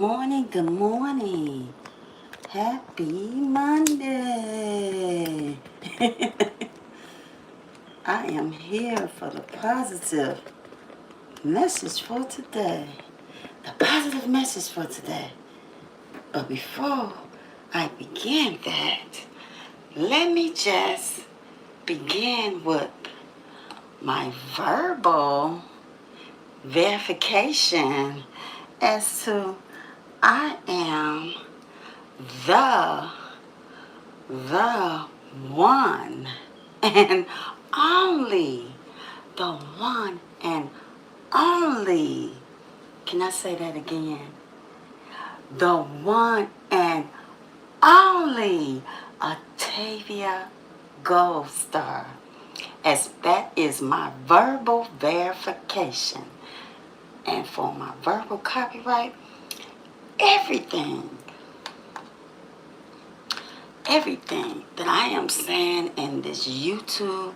Good morning. Happy Monday. I am here for the positive message for today. The positive message for today. But before I begin that, let me just begin with my verbal verification as to I am the one and only, the one and only. Can I say that again? The one and only Octavia Gold Star, as that is my verbal verification. And for my verbal copyright, everything that I am saying in this YouTube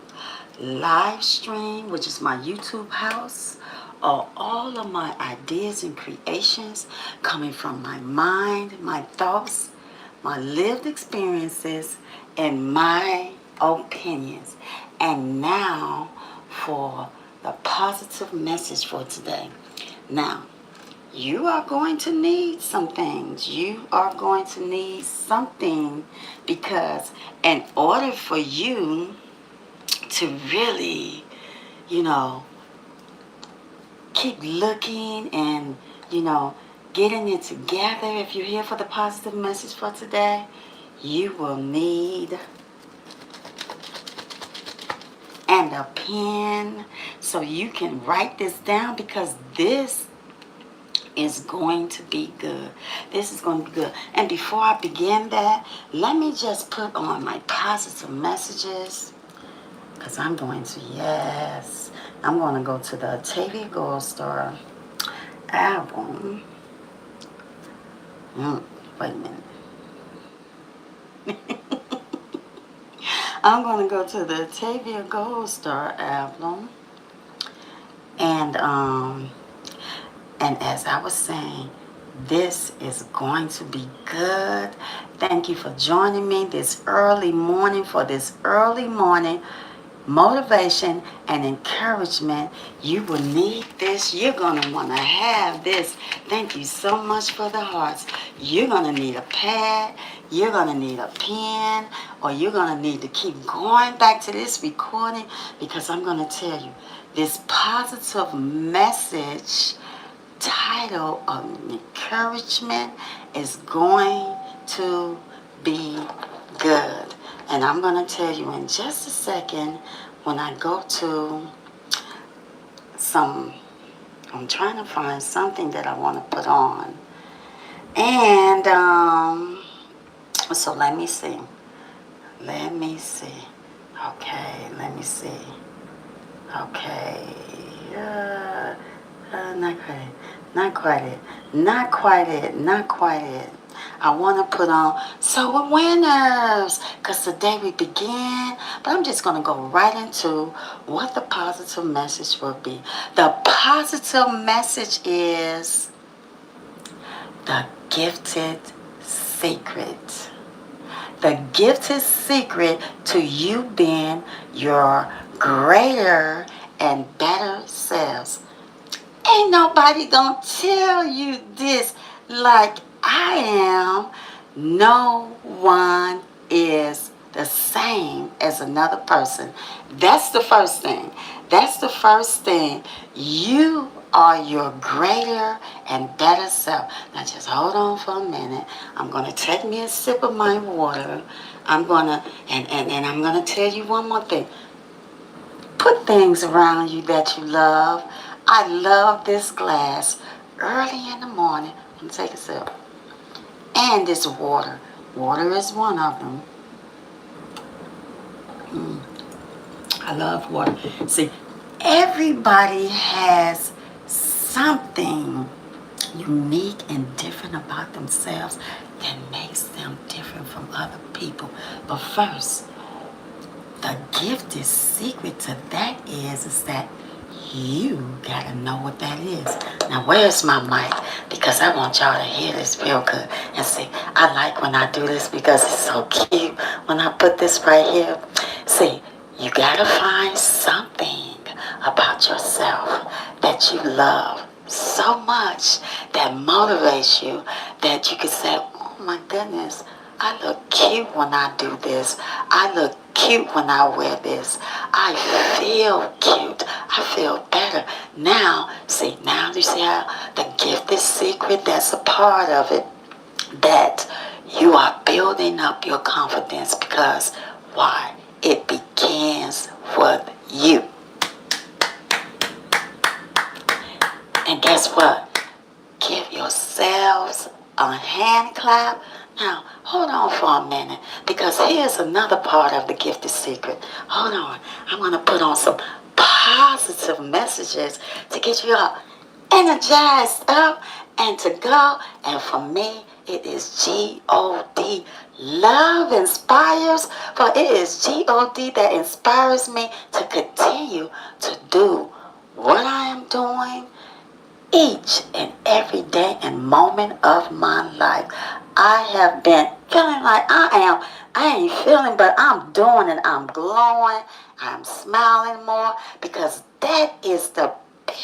live stream, which is my YouTube house, are all of my ideas and creations coming from my mind, my thoughts, my lived experiences, and my opinions. And now for the positive message for today. Now, you are going to need some things. You are going to need something, because in order for you to really, keep looking and, getting it together, if you're here for the positive message for today, you will need and a pen so you can write this down, because this is going to be good. This is going to be good. And before I begin that, let me just put on my positive messages, because I'm going to go to the Octavia Gold Star album. Wait a minute. I'm going to go to the Octavia Gold Star album. And as I was saying, this is going to be good. Thank you for joining me this early morning for this early morning motivation and encouragement. You will need this. You're going to want to have this. Thank you so much for the hearts. You're going to need a pad. You're going to need a pen. Or you're going to need to keep going back to this recording, because I'm going to tell you, this positive message title of encouragement is going to be good. And I'm going to tell you in just a second when I go to I'm trying to find something that I want to put on. And so let me see. Okay, let me see. Okay. Not quite it. I want to put on, so we're winners, because today we begin, but I'm just going to go right into what the positive message will be. The positive message is the gifted secret. The gifted secret to you being your greater and better selves. Ain't nobody gonna tell you this like I am. No one is the same as another person. That's the first thing. You are your greater and better self. Now just hold on for a minute. I'm going to take me a sip of my water. I'm going to tell you one more thing. Put things around you that you love. I love this glass early in the morning. I'm going to take a sip. And this water. Water is one of them. I love water. See, everybody has something unique and different about themselves that makes them different from other people. But first, the gifted secret to that is that You gotta know what that is. Now, where's my mic? Because I want y'all to hear this real good. And see, I like when I do this because it's so cute. When I put this right here, see, you gotta find something about yourself that you love so much that motivates you that you can say, oh my goodness, I look cute when I do this. I look cute when I wear this. I feel cute. I feel better. Now you see how the gift is secret, that's a part of it, that you are building up your confidence because why? It begins with you. And guess what? Give yourselves a hand clap. Now, hold on for a minute, because here's another part of the gifted secret. Hold on. I'm going to put on some positive messages to get you all energized up and to go. And for me, it is G-O-D. Love inspires, for it is G-O-D that inspires me to continue to do what I am doing each and every day and moment of my life. I have been feeling like I ain't feeling, but I'm doing it. I'm glowing. I'm smiling more because that is the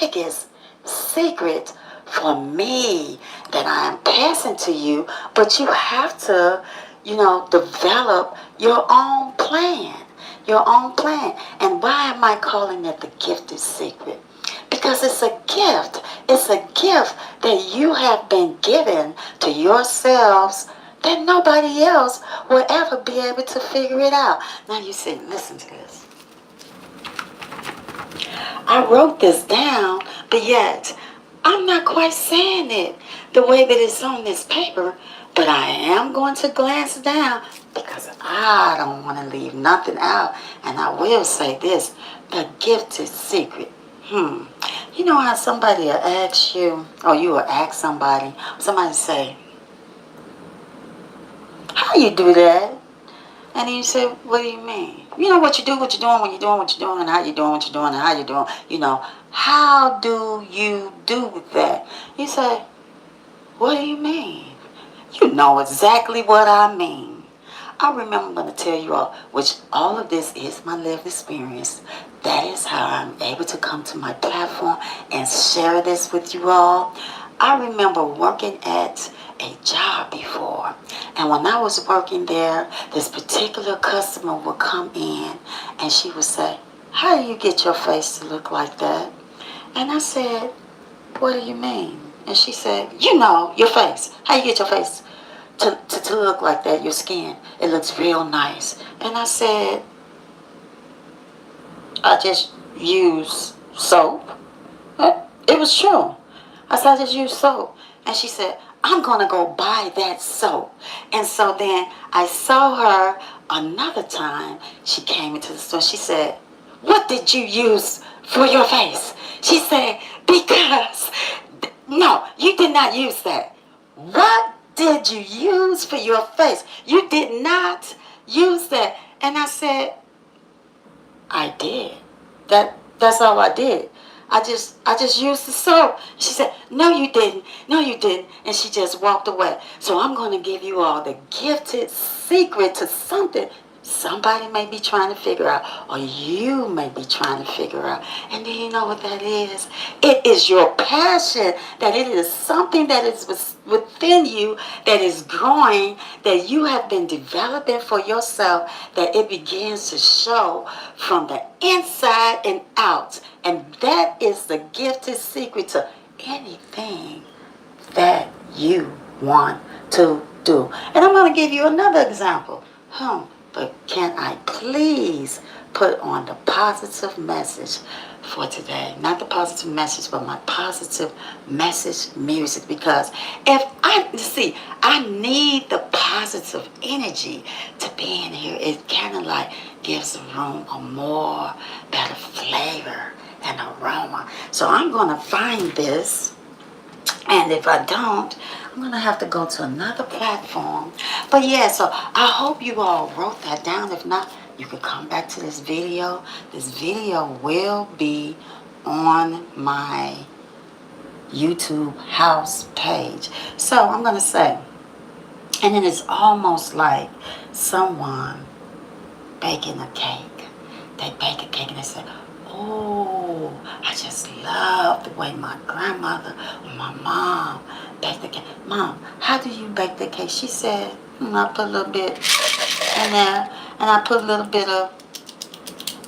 biggest secret for me that I am passing to you. But you have to, develop your own plan. Your own plan. And why am I calling it the gifted secret? Because it's a gift. It's a gift that you have been given to yourselves that nobody else will ever be able to figure it out. Now you say, listen to this. I wrote this down, but yet I'm not quite saying it the way that it's on this paper, but I am going to glance down because I don't want to leave nothing out. And I will say this, the gifted secret. You know how somebody will ask you, or you will ask somebody say, how you do that? And then you say, what do you mean? You know what you do, what you're doing, when you're doing what you're doing, and how you're doing what you're doing, and how you're doing, how do you do that? You say, what do you mean? You know exactly what I mean. I remember I'm going to tell you all, which all of this is my lived experience. That is how I'm able to come to my platform and share this with you all. I remember working at a job before. And when I was working there, this particular customer would come in and she would say, how do you get your face to look like that? And I said, what do you mean? And she said, your face. How you get your face to look like that, your skin? It looks real nice. And I said, I just use soap. It was true. I said, I just use soap. And she said, I'm going to go buy that soap. And so then I saw her another time. She came into the store. She said, what did you use for your face? She said, because, no, you did not use that. What did you use for your face? You did not use that. And I said, I did. That's all I did. I just used the soap. She said, no, you didn't. No, you didn't. And she just walked away. So I'm going to give you all the gifted secret to something somebody may be trying to figure out, or you may be trying to figure out. And do you know what that is? It is your passion, that it is something that is within you that is growing, that you have been developing for yourself, that it begins to show from the inside and out. And that is the gifted secret to anything that you want to do. And I'm going to give you another example. But can I please put on the positive message for today? Not the positive message, but my positive message music. Because I need the positive energy to be in here. It kind of like gives the room a more better flavor and aroma. So I'm going to find this. And if I don't, I'm going to have to go to another platform. But yeah, so I hope you all wrote that down. If not, you can come back to this video. This video will be on my YouTube house page. So I'm going to say, and then it's almost like someone baking a cake. They bake a cake and they say, oh, I just love the way my grandmother or my mom baked the cake. Mom, how do you bake the cake? She said, I put a little bit in there, and I put a little bit of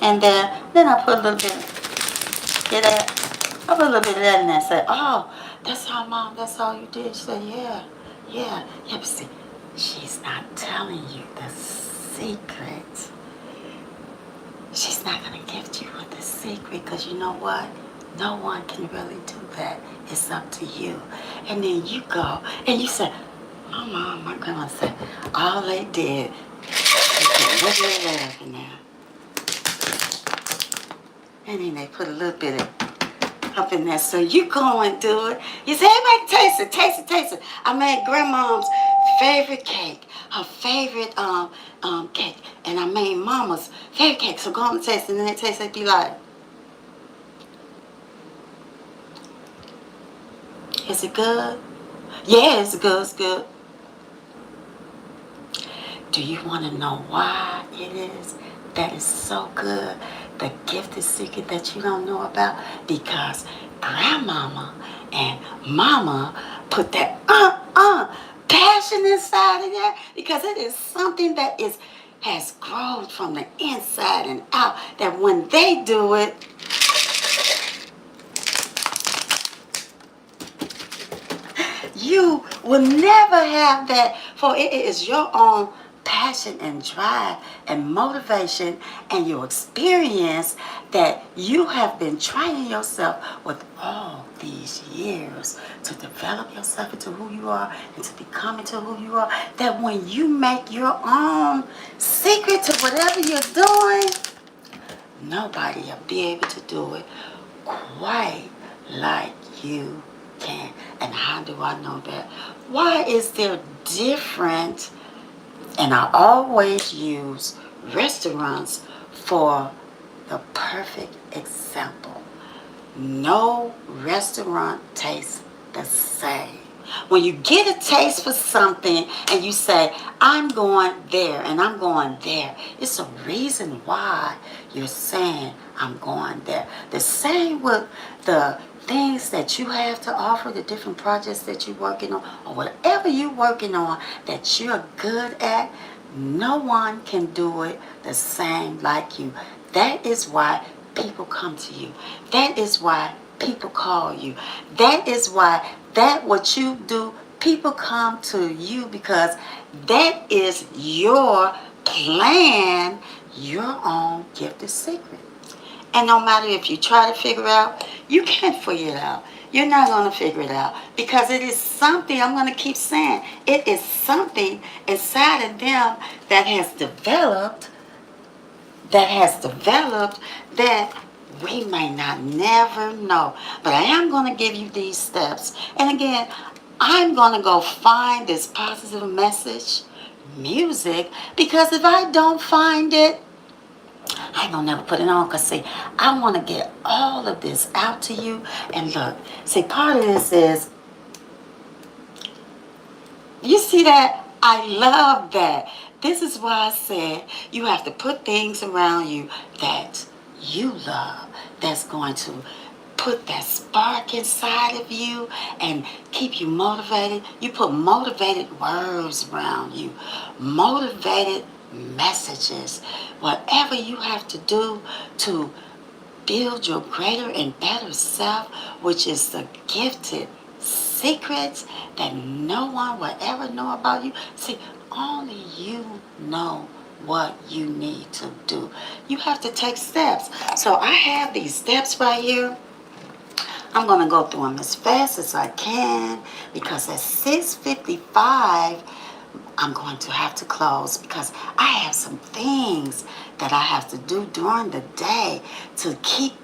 in there, then I put a little bit, get that? I put a little bit of that in there and say, oh, that's how, Mom, that's all you did? She said, yeah, but see, she's not telling you the secret. She's not going to gift you with the secret, because you know what? No one can really do that. It's up to you. And then you go and you say, my mom, my grandma said, all they did was put a little bit of that up in there. And then they put a little bit of up in there. So you go and do it. You say, everybody taste it. I made grandma's favorite cake, her favorite cake. And I made mama's favorite cake. So go on and taste it. And then they taste it, be like, is it good? Yeah, it's good. Do you want to know why it is that is so good? The gifted secret that you don't know about? Because grandmama and mama put that passion inside of there, because it is something that has grown from the inside and out, that when they do it, you will never have that, for it is your own passion and drive and motivation and your experience that you have been trying yourself with all these years to develop yourself into who you are and to become into who you are, that when you make your own secret to whatever you're doing, nobody will be able to do it quite like you can. And how do I know that? Why is there different? And I always use restaurants for the perfect example. No restaurant tastes the same. When you get a taste for something and you say, I'm going there and I'm going there, it's a reason why you're saying, I'm going there. The same with the things that you have to offer, the different projects that you're working on, or whatever you're working on that you're good at, no one can do it the same like you. That is why people come to you. That is why people call you. That is why what you do, people come to you, because that is your plan, your own gifted secret. And no matter if you try to figure out, you can't figure it out. You're not going to figure it out, because it is something, I'm going to keep saying, it is something inside of them that has developed that we may not never know. But I am going to give you these steps. And again, I'm going to go find this positive message music, because if I don't find it, I ain't gonna never put it on, because see, I want to get all of this out to you. And look, see, part of this is, you see that? I love that. This is why I said you have to put things around you that you love, that's going to put that spark inside of you and keep you motivated. You put motivated words around you, motivated messages, whatever you have to do to build your greater and better self, which is the gifted secrets that no one will ever know about you. See, only you know what you need to do. You have to take steps. So I have these steps right here. I'm going to go through them as fast as I can, because at 6:55, I'm going to have to close, because I have some things that I have to do during the day to keep,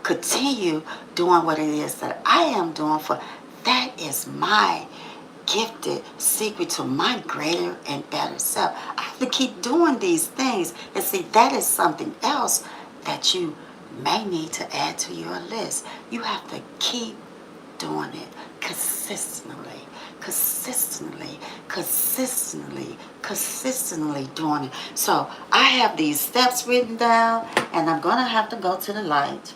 continue doing what it is that I am doing for. That is my gifted secret to my greater and better self. I have to keep doing these things. And see, that is something else that you may need to add to your list. You have to keep doing it consistently, consistently doing it. So I have these steps written down, and I'm going to have to go to the light.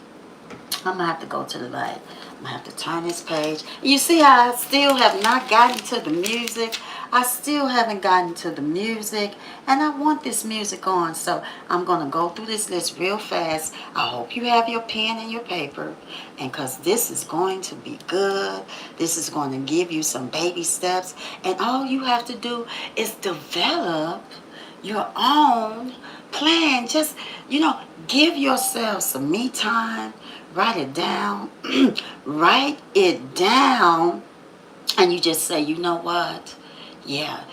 I'm going to have to go to the light. I'm going to have to turn this page. You see how I still have not gotten to the music? I still haven't gotten to the music, and I want this music on. So I'm going to go through this list real fast. I hope you have your pen and your paper, and because this is going to be good. This is going to give you some baby steps, and all you have to do is develop your own plan. Just, give yourself some me time. Write it down. Write it down. And you just say, you know what? Yeah,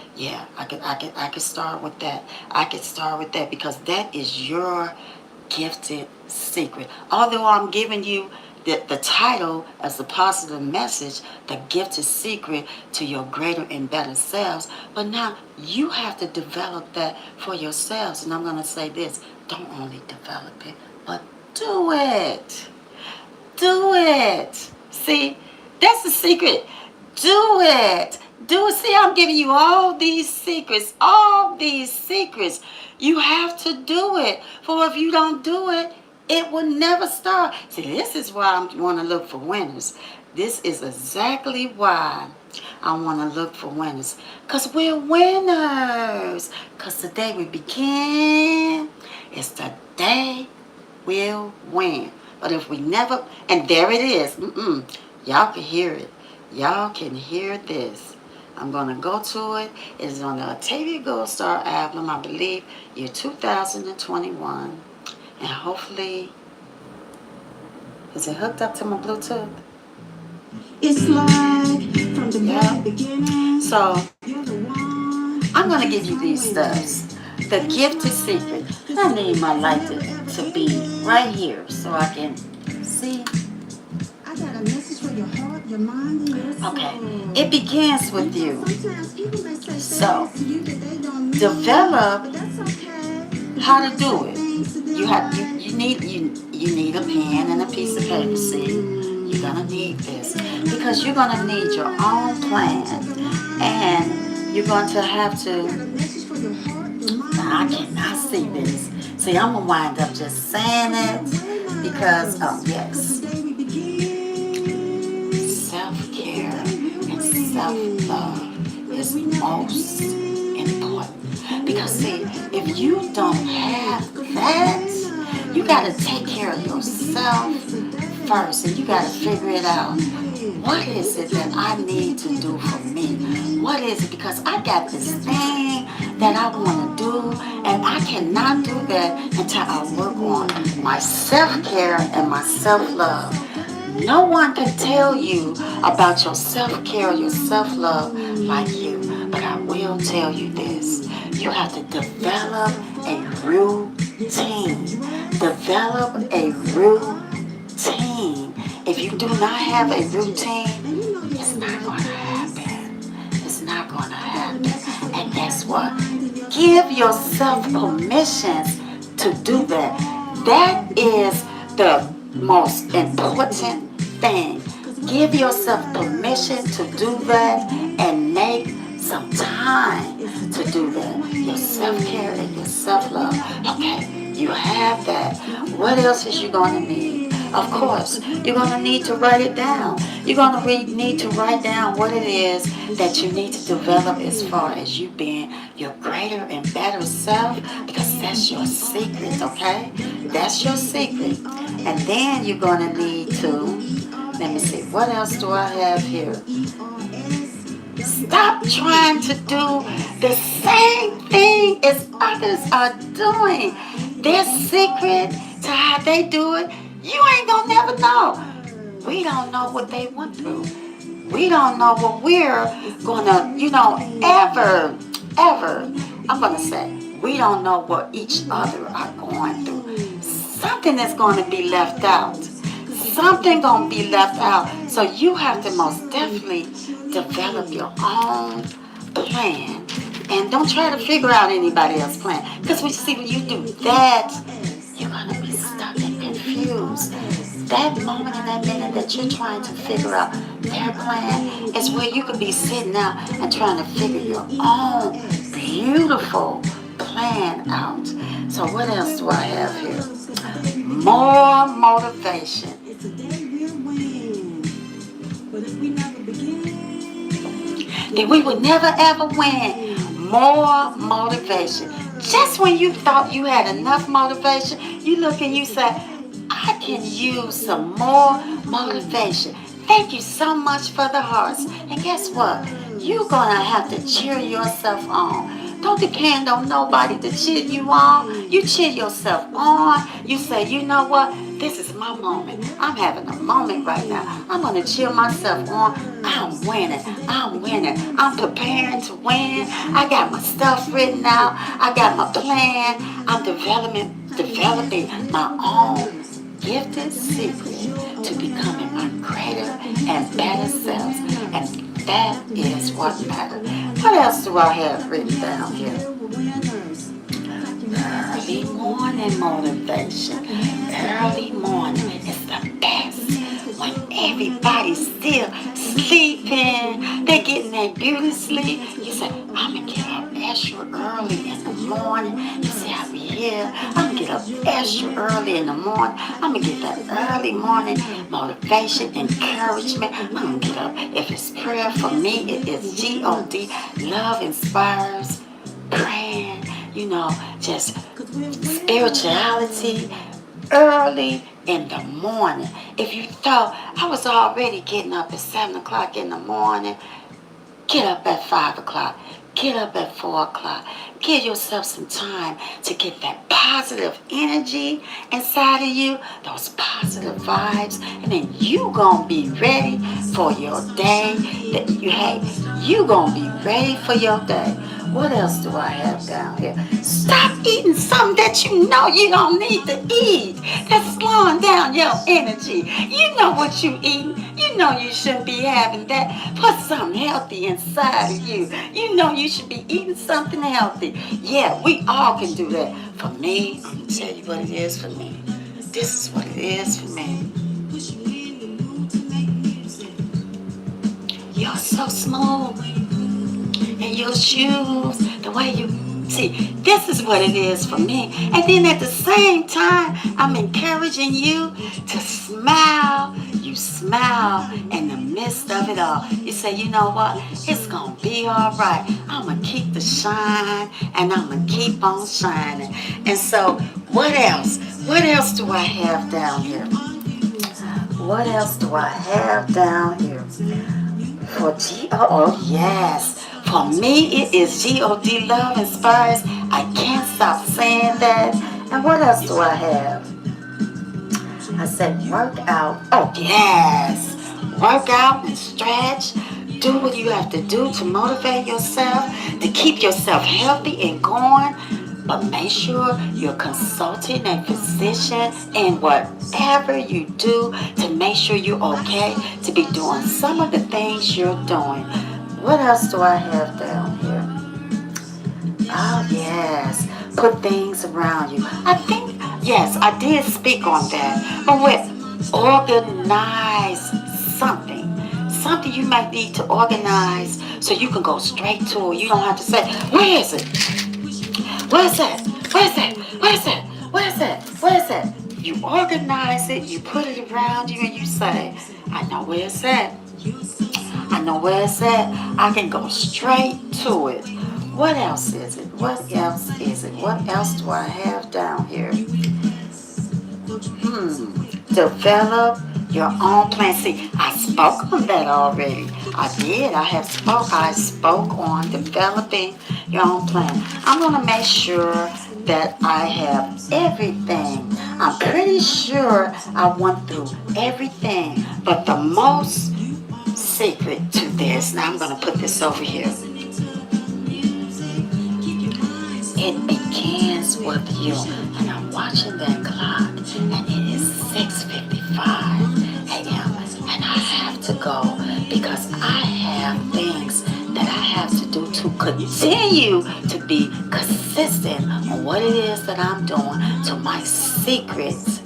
I could start with that. I could start with that because that is your gifted secret. Although I'm giving you the title as a positive message, the gifted secret to your greater and better selves. But now you have to develop that for yourselves. And I'm going to say this, don't only develop it, but do it. Do it. See, that's the secret. Do it. Do it. See, I'm giving you all these secrets. All these secrets. You have to do it. For if you don't do it, it will never start. See, this is why I want to look for winners. This is exactly why I want to look for winners. Because we're winners. Because the day we begin is the day we'll win. But if we never, and there it is. Y'all can hear it. Y'all can hear this. I'm going to go to it. It's on the Octavia Gold Star album, I believe, year 2021. And hopefully, is it hooked up to my Bluetooth? It's like from the very beginning. So, I'm going to give you these steps. The gifted secret. I need my light to be right here so I can see. I got a message for your heart, your mind, and your soul. Okay. It begins with you. So, develop how to do it. You need a pen and a piece of paper. See, you're gonna need this because you're gonna need your own plan, and you're going to have to. Now, I cannot see this. See, I'm gonna wind up just saying it because yes. Self-care and self-love is most important. Because see, if you don't have that, you gotta take care of yourself first, and you gotta figure it out. What is it that I need to do for me? What is it? Because I got this thing that I want to do, and I cannot do that until I work on my self-care and my self-love. No one can tell you about your self-care, your self-love like you. But I will tell you this. You have to develop a routine. Develop a routine. If you do not have a routine, it's not going to happen. It's not going to happen. And guess what? Give yourself permission to do that. That is the most important thing. Give yourself permission to do that and make some time to do that. Your self-care and your self-love. Okay, you have that. What else is you going to need? Of course, you're going to need to write it down. You're going to need to write down what it is that you need to develop as far as you being your greater and better self, because that's your secret, okay? That's your secret. And then you're going to need to, let me see, what else do I have here? Stop trying to do the same thing as others are doing. Their secret to how they do it, you ain't gonna never know. We don't know what they went through. We don't know what we're gonna, ever. I'm gonna say, we don't know what each other are going through. Something is gonna be left out. Something gonna be left out. So you have to most definitely develop your own plan. And don't try to figure out anybody else's plan. Because when you do that, you're gonna be stuck and confused. choose. That moment and that minute that you're trying to figure out their plan is where you could be sitting out and trying to figure your own beautiful plan out. So what else do I have here? More motivation. That we would never ever win. More motivation. Just when you thought you had enough motivation, you look and you say, I can use some more motivation. Thank you so much for the hearts. And guess what? You're going to have to cheer yourself on. Don't depend on nobody to cheer you on. You cheer yourself on. You say, you know what? This is my moment. I'm having a moment right now. I'm going to cheer myself on. I'm winning. I'm winning. I'm preparing to win. I got my stuff written out. I got my plan. I'm developing my own gifted secret to becoming my greater and better selves. And that is what matters. What else do I have written down here? Early morning motivation. Early morning is the best. When everybody's still sleeping, they're getting their beauty sleep. You say, I'm going to get up extra early in the morning. You say, I'll be here. I'm going to get up extra early in the morning. I'm going to get that early morning motivation, encouragement. I'm going to get up. If it's prayer, for me, it is God. Love inspires praying, just spirituality early in the morning. If you thought I was already getting up at 7 o'clock in the morning, get up at 5 o'clock. Get up at 4 o'clock. Give yourself some time to get that positive energy inside of you, those positive vibes, and then you gonna be ready for your day. You gonna be ready for your day. What else do I have down here? Stop eating something that you know you don't need to eat. That's slowing down your energy. You know what you eating. You know you shouldn't be having that. Put something healthy inside of you. You know you should be eating something healthy. Yeah, we all can do that. For me, I'm going to tell you what it is for me. This is what it is for me. You're so smooth. And your shoes, the way you see, this is what it is for me. And then at the same time, I'm encouraging you to smile. You smile in the midst of it all. You say, you know what? It's going to be all right. I'm going to keep the shine, and I'm going to keep on shining. And so, what else? What else do I have down here? What else do I have down here? For yes. For me, it is God. Love inspires. I can't stop saying that. And what else do I have? I said work out. Oh, yes. Work out and stretch. Do what you have to do to motivate yourself, to keep yourself healthy and going. But make sure you're consulting a physician in whatever you do to make sure you're okay to be doing some of the things you're doing. What else do I have down here? Oh, yes. Put things around you. I think, yes, I did speak on that. But organize something. Something you might need to organize so you can go straight to it. You don't have to say, where is it? Where's that? Where's that? Where's that? Where's that? Where's that? You organize it, you put it around you, and you say, I know where it's at. I know where it's at. I can go straight to it. What else is it? What else is it? What else do I have down here? Develop your own plan. See, I spoke on that already. I did. I spoke on developing your own plan. I'm going to make sure that I have everything. I'm pretty sure I went through everything. But the most secret to this, now I'm going to put this over here. It begins with you. And I'm watching that clock, and it is 6:55 a.m. And I have to go because I have things that I have to do to continue to be consistent on what it is that I'm doing to my secrets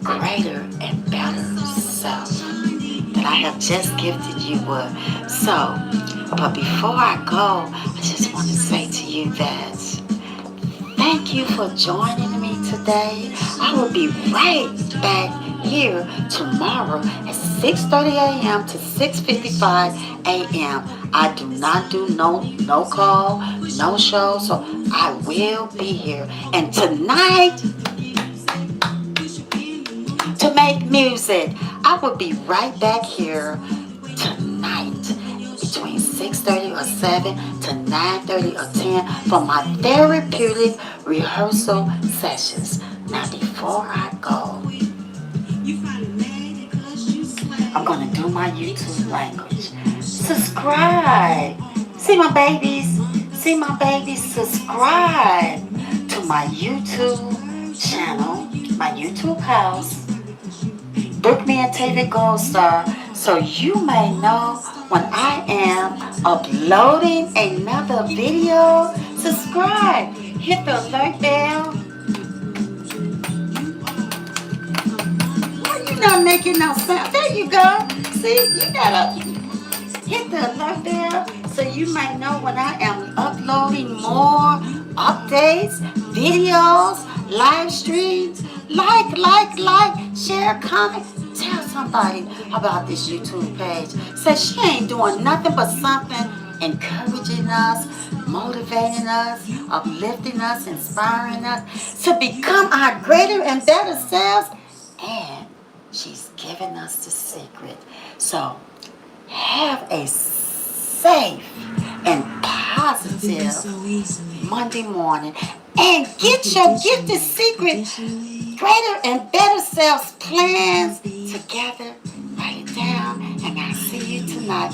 greater and better self that I have just gifted you with. So, but before I go, I just want to say to you that thank you for joining me today. I will be right back here tomorrow at 6:30 a.m. to 6:55 a.m. I do not do no call, no show, so I will be here. And tonight, to make music, I will be right back here tonight between 6:30 or 7 to 9:30 or 10 for my therapeutic rehearsal sessions. Now before I go, I'm going to do my YouTube language. Subscribe. See my babies? See my babies? Subscribe to my YouTube channel, my YouTube house. Book me a TV Gold Star so you may know when I am uploading another video. Subscribe. Hit the alert bell. You're not making no sound. There you go. See, you gotta hit the alert bell so you may know when I am uploading more updates, videos, live streams. Like, share, comment. Tell somebody about this YouTube page. Say she ain't doing nothing but something encouraging us, motivating us, uplifting us, inspiring us to become our greater and better selves. And she's giving us the secret. So have a safe and positive Monday morning and get the secret greater and better selves plans together. Write it down and I'll see you tonight.